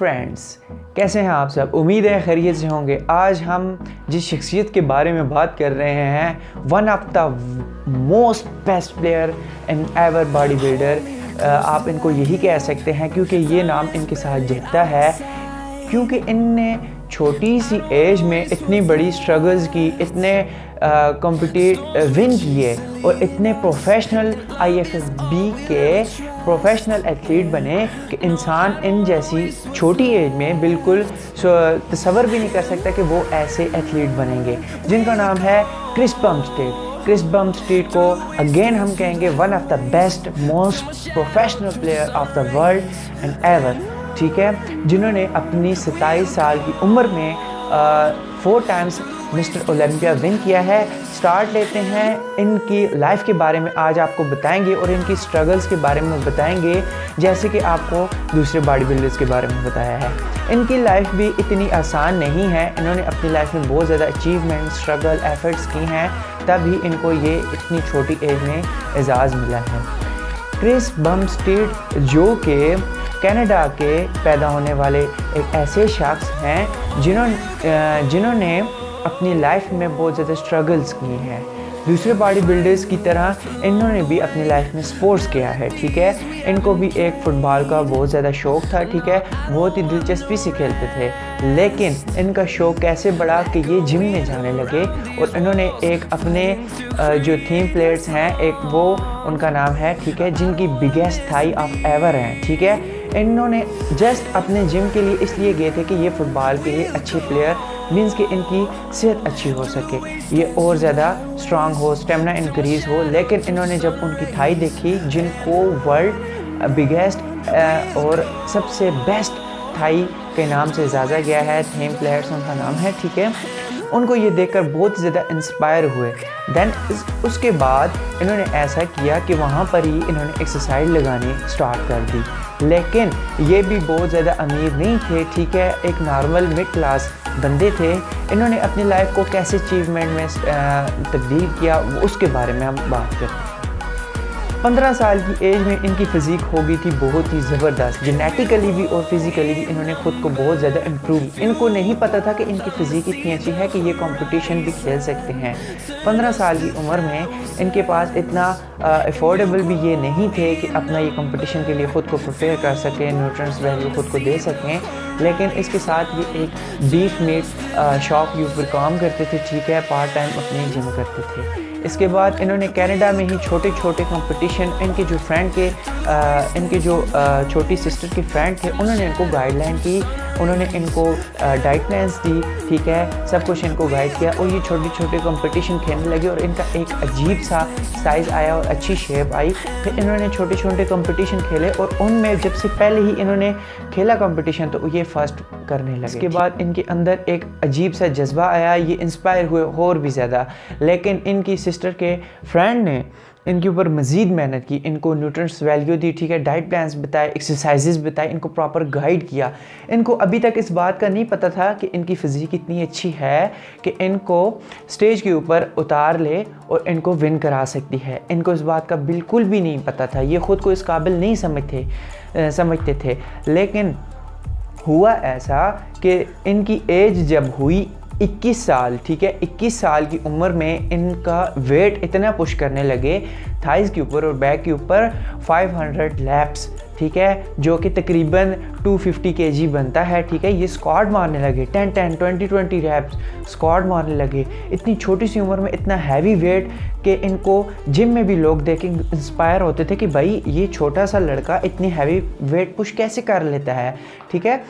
Friends, कैसे हैं आप सब। उम्मीद है खैरियत से होंगे। आज हम जिस शख्सियत के बारे में बात कर रहे हैं, one of the most best player in ever body builder, आप इनको यही कह सकते हैं क्योंकि ये नाम इनके साथ जुड़ता है, क्योंकि इनने छोटी सी एज में इतनी बड़ी स्ट्रगल्स की, इतने कॉम्पिटिटिव विन किए और इतने प्रोफेशनल IFFB के प्रोफेशनल एथलीट बने कि इंसान इन जैसी छोटी एज में बिल्कुल तसव्वुर भी नहीं कर सकता कि वो ऐसे एथलीट बनेंगे, जिनका नाम है क्रिस बमस्टेड। क्रिस बमस्टेड को अगेन हम कहेंगे one of the best most professional player of the world and ever, ठीक है, जिन्होंने अपनी 27 साल की उम्र में 4 टाइम्स मिस्टर ओलंपिया विन किया है। स्टार्ट लेते हैं इनकी लाइफ के बारे में, आज आपको बताएंगे और इनकी स्ट्रगल्स के बारे में बताएंगे जैसे कि आपको दूसरे बॉडी बिल्डर्स के बारे में बताया है। इनकी लाइफ भी इतनी आसान नहीं है, इन्होंने अपनी लाइफ में बहुत ज़्यादा अचीवमेंट, स्ट्रगल, एफर्ट्स की हैं, तभी इनको ये इतनी छोटी एज में एजाज़ मिला है। क्रिस बमस्टेड जो कि कनाडा के पैदा होने वाले एक ऐसे शख्स हैं जिन्होंने अपनी लाइफ में बहुत ज़्यादा स्ट्रगल्स की हैं। दूसरे बॉडी बिल्डर्स की तरह इन्होंने भी अपनी लाइफ में स्पोर्ट्स किया है, ठीक है। इनको भी एक फ़ुटबॉल का बहुत ज़्यादा शौक़ था, ठीक है, बहुत ही दिलचस्पी से खेलते थे, लेकिन इनका शौक़ कैसे बढ़ा कि ये जिम में जाने लगे और इन्होंने एक अपने जो थीम प्लेयर्स हैं, एक वो उनका नाम है, ठीक है, जिनकी बिगेस्ट थाई ऑफ एवर हैं, ठीक है। इन्होंने जस्ट अपने जिम के लिए इसलिए गए थे कि ये फ़ुटबॉल के लिए अच्छे प्लेयर मीन्स कि इनकी सेहत अच्छी हो सके, ये और ज़्यादा स्ट्रांग हो, स्टेमिना इंक्रीज़ हो। लेकिन इन्होंने जब उनकी थाई देखी, जिनको वर्ल्ड बिगेस्ट और सबसे बेस्ट थाई के नाम से जाना गया है, थीम प्लेयर्स उनका नाम है, ठीक है, उनको ये देखकर बहुत ज़्यादा इंस्पायर हुए। देन उसके बाद इन्होंने ऐसा किया कि वहाँ पर ही इन्होंने एक्सरसाइज लगानी स्टार्ट कर दी, लेकिन ये भी बहुत ज़्यादा अमीर नहीं थे, ठीक है, एक नॉर्मल मिड क्लास बंदे थे। इन्होंने अपनी लाइफ को कैसे अचीवमेंट में तब्दील किया, उसके बारे में हम बात करते हैं। 15 साल की एज में इनकी फ़िज़ीक हो गई थी बहुत ही ज़बरदस्त, जेनेटिकली भी और फिज़िकली भी इन्होंने ख़ुद को बहुत ज़्यादा इम्प्रूव। इनको नहीं पता था कि इनकी फ़िज़ीक इतनी अच्छी है कि ये कंपटीशन भी खेल सकते हैं। 15 साल की उम्र में इनके पास इतना अफोर्डेबल भी ये नहीं थे कि अपना ये कंपटीशन के लिए ख़ुद को प्रिपेयर कर सकें, न्यूट्रिएंट्स वैल्यू ख़ुद को दे सकें, लेकिन इसके साथ ये एक बीफ मीट शॉप के ऊपर काम करते थे, ठीक है, पार्ट टाइम अपने जिम करते थे। इसके बाद इन्होंने कनाडा में ही छोटे छोटे कंपटीशन, इनके जो फ्रेंड के इनके जो छोटी सिस्टर के फ्रेंड थे, उन्होंने इनको गाइडलाइन की, उन्होंने इनको डाइट प्लान्स दी, ठीक है, सब कुछ इनको गाइड किया और ये छोटे छोटे कंपटीशन खेलने लगे और इनका एक अजीब सा साइज़ आया और अच्छी शेप आई। फिर इन्होंने छोटे छोटे कंपटीशन खेले और उनमें जब से पहले ही इन्होंने खेला कंपटीशन तो ये फर्स्ट करने लगे। इसके बाद इनके अंदर एक अजीब सा जज्बा आया, ये इंस्पायर हुए और भी ज़्यादा, लेकिन इनकी सिस्टर के फ्रेंड ने इनके ऊपर मज़ीद मेहनत की, इनको न्यूट्रिएंट्स वैल्यू दी, ठीक है, डाइट प्लान्स बताए, एक्सरसाइजेस बताए, इनको प्रॉपर गाइड किया। इनको अभी तक इस बात का नहीं पता था कि इनकी फ़िज़ीक इतनी अच्छी है कि इनको स्टेज के ऊपर उतार ले और इनको विन करा सकती है। इनको इस बात का बिल्कुल भी नहीं पता था, ये ख़ुद को इस काबिल नहीं समझते थे। लेकिन हुआ ऐसा कि इनकी एज जब हुई 21 साल, ठीक है, 21 साल की उम्र में इनका वेट इतना पुश करने लगे थाइज़ के ऊपर और बैक के ऊपर 500 लैप्स, ठीक है, जो कि तकरीबन 250 kg बनता है, ठीक है। ये स्क्वाट मारने लगे, 10-10, 20-20 रैप्स स्क्वाट मारने लगे। इतनी छोटी सी उम्र में इतना हैवी वेट कि इनको जिम में भी लोग देख के इंस्पायर होते थे कि भाई ये छोटा सा लड़का इतनी हैवी वेट पुश कैसे कर लेता है, ठीक है।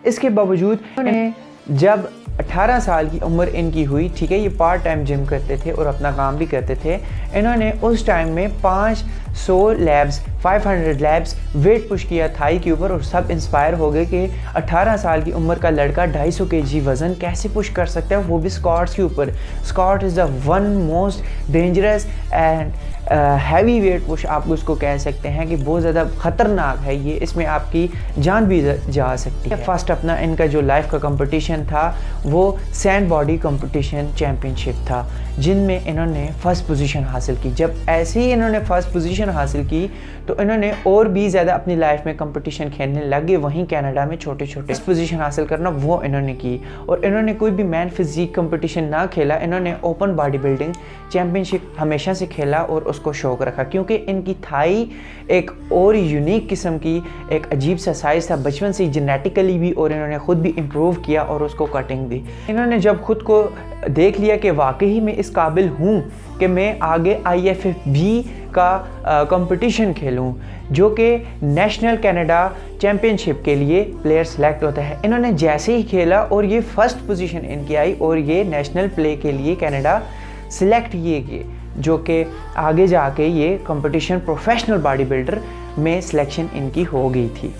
इसके बावजूद उन्हें जब 18 साल की उम्र इनकी हुई, ठीक है, ये पार्ट टाइम जिम करते थे और अपना काम भी करते थे। इन्होंने उस टाइम में 500 लैब्स 500 लैब्स वेट पुश किया थाई के ऊपर और सब इंस्पायर हो गए कि 18 साल की उम्र का लड़का 250 kg वज़न कैसे पुश कर सकता है, वो भी स्क्वाट्स के ऊपर। Squat is the one most dangerous and heavy weight push, आप उसको कह सकते हैं कि बहुत ज़्यादा ख़तरनाक है ये, इसमें आपकी जान भी जा सकती है। फर्स्ट अपना इनका जो लाइफ का कंपटीशन था वो सैंड बॉडी कंपटीशन चैम्पियनशिप था, जिनमें इन्होंने फ़र्स्ट पोजीशन हासिल की। जब ऐसे ही इन्होंने फ़र्स्ट पोजीशन पोजीशन हासिल की तो इन्होंने और भी ज़्यादा अपनी लाइफ में कंपटीशन खेलने लगे। वहीं कनाडा में छोटे छोटे पोजीशन हासिल करना वो इन्होंने की। और इन्होंने कोई भी मैन फिजिक कंपटीशन ना खेला, इन्होंने ओपन बॉडी बिल्डिंग चैम्पियनशिप हमेशा से खेला और उसको शौक रखा, क्योंकि इनकी थाई एक और यूनिक किस्म की एक अजीब सा साइज़ था बचपन से जेनेटिकली भी, और इन्होंने ख़ुद भी इम्प्रूव किया और उसको कटिंग दी। इन्होंने जब खुद को देख लिया कि वाकई मैं इस काबिल हूँ कि मैं आगे IFFB का कंपटीशन खेलूं, जो कि नेशनल कनाडा चैम्पियनशिप के लिए प्लेयर सेलेक्ट होता है। इन्होंने जैसे ही खेला और ये फर्स्ट पोजीशन इनकी आई और ये नेशनल प्ले के लिए कनाडा सिलेक्ट किए गए, जो कि आगे जाके ये कंपटीशन प्रोफेशनल बॉडी बिल्डर में सिलेक्शन इनकी हो गई थी।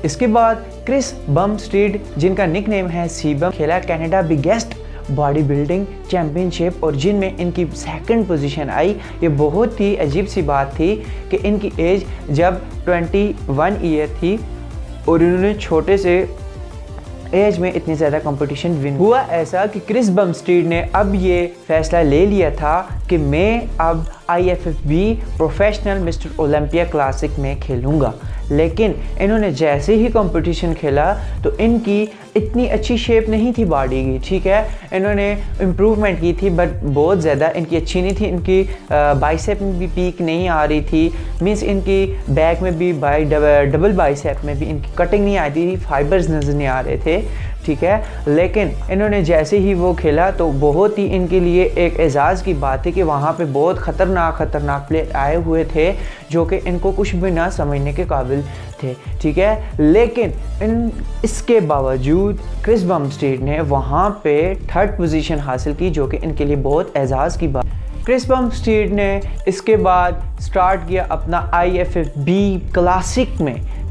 इसके बाद क्रिस बमस्टीड, जिनका निकनेम है सीबम, खेला Canada biggest body building championship और जिनमें इनकी सेकंड पोजीशन आई। ये बहुत ही अजीब सी बात थी कि इनकी एज जब 21 ईयर थी और इन्होंने छोटे से एज में इतनी ज़्यादा कंपटीशन विन हुआ। ऐसा कि क्रिस बमस्टीड ने अब ये फैसला ले लिया था कि मैं अब IFFB professional mister Olympia classic में खेलूँगा। लेकिन इन्होंने जैसे ही कंपटीशन खेला तो इनकी इतनी अच्छी शेप नहीं थी बॉडी की, ठीक है, इन्होंने इम्प्रूवमेंट की थी बट बहुत ज़्यादा इनकी अच्छी नहीं थी। इनकी बाइसेप में भी पीक नहीं आ रही थी, मीन्स इनकी बैक में भी डबल बाइसेप में भी इनकी कटिंग नहीं आती थी, फाइबर्स नज़र नहीं आ रहे थे, ठीक है। लेकिन इन्होंने जैसे ही वो खेला तो बहुत ही इनके लिए एक एजाज़ की बात है कि वहाँ पे बहुत ख़तरनाक प्लेयर आए हुए थे जो कि इनको कुछ भी ना समझने के काबिल थे, ठीक है। लेकिन इसके बावजूद क्रिस बमस्टीड ने वहाँ पे थर्ड पोजीशन हासिल की, जो कि इनके लिए बहुत एजाज़ की बात। क्रिस बमस्टीड ने इसके बाद स्टार्ट किया अपना IFFB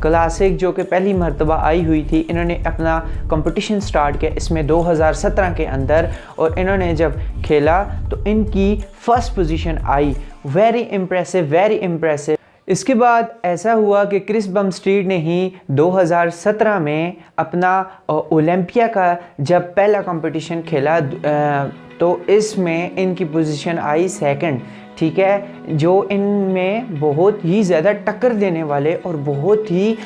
क्लासिक जो कि पहली मरतबा आई हुई थी। इन्होंने अपना कंपटीशन स्टार्ट किया इसमें 2017 के अंदर और इन्होंने जब खेला तो इनकी फर्स्ट पोजीशन आई। Very impressive. इसके बाद ऐसा हुआ कि क्रिस बमस्टीड ने ही 2017 में अपना ओलंपिया का जब पहला कंपटीशन खेला तो इसमें इनकी पोजीशन आई सेकंड, ठीक है, जो इनमें बहुत ही ज़्यादा टक्कर देने वाले और बहुत ही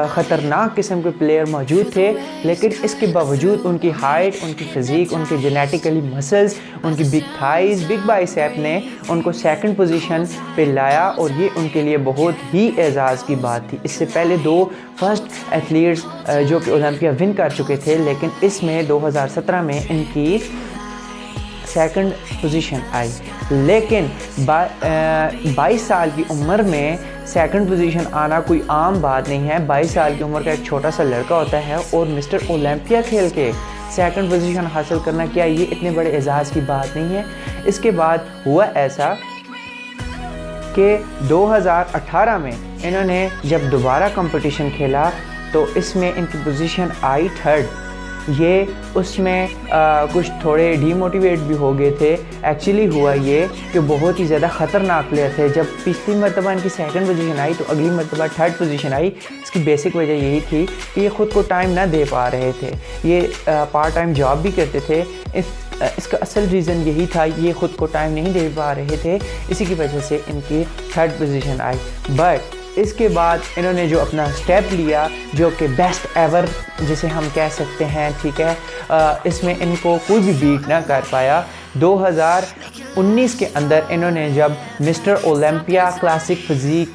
ख़तरनाक किस्म के प्लेयर मौजूद थे। लेकिन इसके बावजूद उनकी हाइट, उनकी फिज़ीक, उनके जेनेटिकली मसल्स, उनकी बिग थाइज़, बिग बाइसेप ने उनको सेकंड पोजीशन पे लाया और ये उनके लिए बहुत ही एजाज़ की बात थी। इससे पहले 2 फर्स्ट एथलीट्स जो कि ओलंपिया विन कर चुके थे, लेकिन इसमें 2017 में इनकी सेकंड पोजीशन आई। लेकिन 22 साल की उम्र में सेकंड पोजीशन आना कोई आम बात नहीं है। 22 साल की उम्र का एक छोटा सा लड़का होता है और मिस्टर ओलंपिया खेल के सेकंड पोजीशन हासिल करना, क्या ये इतने बड़े एजाज़ की बात नहीं है। इसके बाद हुआ ऐसा कि 2018 में इन्होंने जब दोबारा कंपटीशन खेला तो इसमें इनकी पोजीशन आई थर्ड। ये उसमें कुछ थोड़े डीमोटिवेट भी हो गए थे। एक्चुअली हुआ ये कि बहुत ही ज़्यादा ख़तरनाक प्लेयर थे। जब पिछली मरतबा इनकी सेकंड पोजीशन आई तो अगली मरतबा थर्ड पोजीशन आई। इसकी बेसिक वजह यही थी कि ये ख़ुद को टाइम ना दे पा रहे थे, ये पार्ट टाइम जॉब भी करते थे। इसका असल रीज़न यही था, ये ख़ुद को टाइम नहीं दे पा रहे थे, इसी की वजह से इनकी थर्ड पोजीशन आई। बट इसके बाद इन्होंने जो अपना स्टेप लिया जो कि बेस्ट एवर जिसे हम कह सकते हैं, ठीक है, इसमें इनको कोई भी बीट ना कर पाया। 2019 के अंदर इन्होंने जब mister Olympia classic physique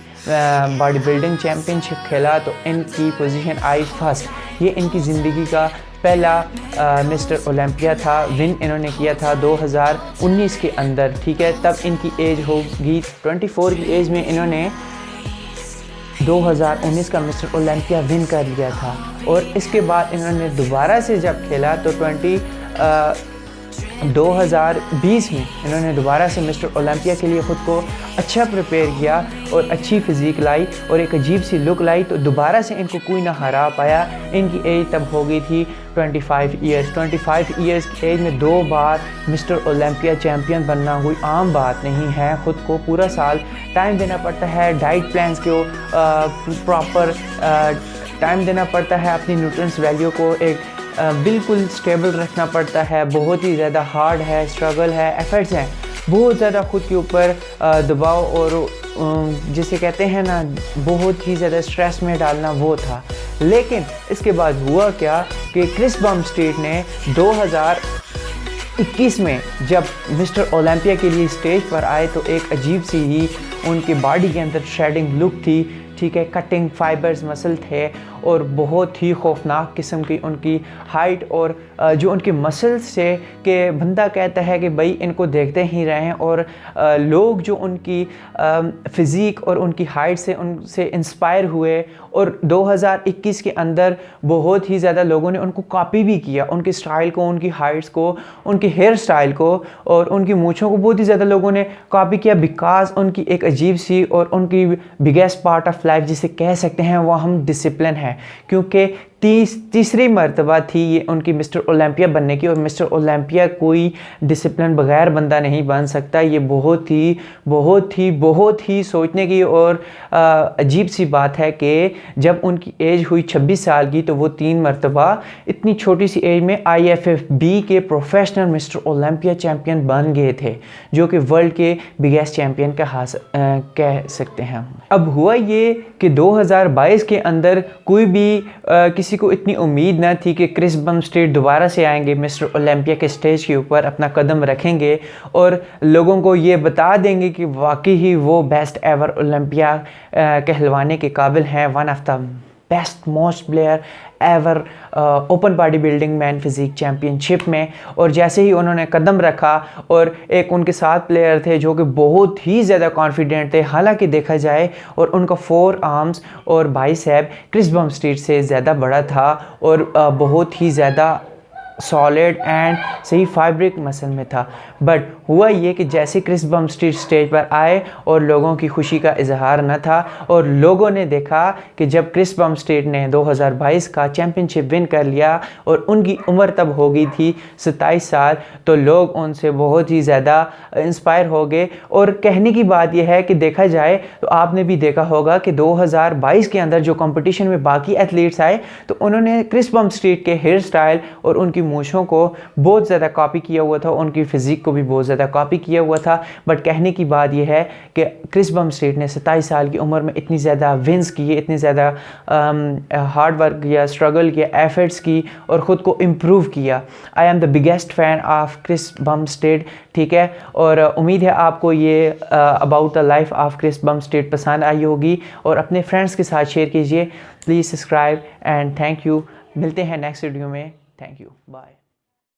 body building championship खेला तो इनकी पोजीशन आई फर्स्ट। ये इनकी ज़िंदगी का पहला मिस्टर ओलंपिया था, विन इन्होंने किया था 2019 के अंदर, ठीक है। तब इनकी एज होगी 24 की एज में इन्होंने 2019 का मिस्टर ओलंपिया विन कर लिया था। और इसके बाद इन्होंने दोबारा से जब खेला तो 2020 में इन्होंने दोबारा से मिस्टर ओलंपिया के लिए ख़ुद को अच्छा प्रिपेयर किया और अच्छी फिज़ीक लाई और एक अजीब सी लुक लाई, तो दोबारा से इनको कोई ना हरा पाया। इनकी एज तब हो गई थी 25 ईयर्स। 25 ईयर्स की एज में 2 बार मिस्टर ओलंपिया चैम्पियन बनना कोई आम बात नहीं है। ख़ुद को पूरा साल टाइम देना पड़ता है, डाइट प्लान्स को प्रॉपर टाइम देना पड़ता है, अपनी न्यूट्रिएंट्स वैल्यू को एक बिल्कुल स्टेबल रखना पड़ता है। बहुत ही ज़्यादा हार्ड है, स्ट्रगल है, एफर्ट्स हैं, बहुत ज़्यादा ख़ुद के ऊपर दबाव और जिसे कहते हैं ना बहुत ही ज़्यादा स्ट्रेस में डालना वो था। लेकिन इसके बाद हुआ क्या कि क्रिस बमस्टेड ने 2021 में जब मिस्टर ओलंपिया के लिए स्टेज पर आए तो एक अजीब सी ही उनकी बॉडी के अंदर शेडिंग लुक थी, ठीक है, कटिंग फाइबर्स मसल थे और बहुत ही खौफनाक किस्म की उनकी हाइट और जो उनकी मसल्स थे कि बंदा कहता है कि भाई इनको देखते ही रहें। और लोग जो उनकी फ़िज़ीक और उनकी हाइट से उनसे इंस्पायर हुए और 2021 के अंदर बहुत ही ज़्यादा लोगों ने उनको कॉपी भी किया, उनके स्टाइल को, उनकी हाइट्स को, उनके हेयर स्टाइल को और उनकी मूँछों को बहुत ही ज़्यादा लोगों ने कॉपी किया बिकॉज उनकी एक अजीब सी और उनकी बिगेस्ट पार्ट ऑफ लाइफ जिसे कह सकते हैं वो हम डिसिप्लिन है। क्योंकि तीसरी मर्तबा थी ये उनकी मिस्टर ओलंपिया बनने की और मिस्टर ओलंपिया कोई डिसिप्लिन बगैर बंदा नहीं बन सकता। ये बहुत ही सोचने की और अजीब सी बात है कि जब उनकी एज हुई 26 साल की तो वो 3 मर्तबा इतनी छोटी सी एज में IFFB के प्रोफेशनल मिस्टर ओलंपिया चैम्पियन बन गए थे, जो कि वर्ल्ड के बिगेस्ट चैम्पियन कह सकते हैं। अब हुआ ये कि 2022 के अंदर कोई भी किसी को इतनी उम्मीद ना थी कि क्रिस बमस्टेड दोबारा से आएंगे, मिस्टर ओलंपिया के स्टेज के ऊपर अपना कदम रखेंगे और लोगों को ये बता देंगे कि वाकई ही वो बेस्ट एवर ओलंपिया कहलवाने के काबिल हैं, one of the best most player ever open body building man physique championship में। और जैसे ही उन्होंने कदम रखा और एक उनके साथ प्लेयर थे जो कि बहुत ही ज़्यादा कॉन्फिडेंट थे, हालांकि देखा जाए और उनका 4 आर्म्स और बाइसेप क्रिस बमस्टेड से ज़्यादा बड़ा था और बहुत ही ज़्यादा सॉलिड एंड सही फाइब्रिक मसल में था। बट हुआ ये कि जैसे क्रिस बमस्टेड स्टेज पर आए और लोगों की खुशी का इजहार न था और लोगों ने देखा कि जब क्रिस बमस्टेड ने 2022 का चैम्पियनशिप विन कर लिया और उनकी उम्र तब हो गई थी 27 साल, तो लोग उनसे बहुत ही ज़्यादा इंस्पायर हो गए। और कहने की बात यह है कि देखा जाए तो आपने भी देखा होगा कि 2022 के अंदर जो कंपटीशन में बाकी एथलीट्स आए तो उन्होंने क्रिस बमस्टेड के हेयर स्टाइल और उनकी मूँछों को बहुत ज़्यादा कॉपी किया हुआ था, उनकी फ़िज़ीक को भी बहुत ज़्यादा कॉपी किया हुआ था। बट कहने की बात यह है कि क्रिस बमस्टेड ने 27 साल की उम्र में इतनी ज़्यादा विन्स किए, इतनी ज़्यादा हार्ड वर्क किया, स्ट्रगल किया, एफर्ट्स की और ख़ुद को इम्प्रूव किया। I am the biggest fan of Chris Bumstead, ठीक है। और उम्मीद है आपको ये about the life of Chris Bumstead पसंद आई होगी और अपने फ्रेंड्स के साथ शेयर कीजिए। Please subscribe and thank you. मिलते हैं नेक्स्ट वीडियो में। Thank you, bye.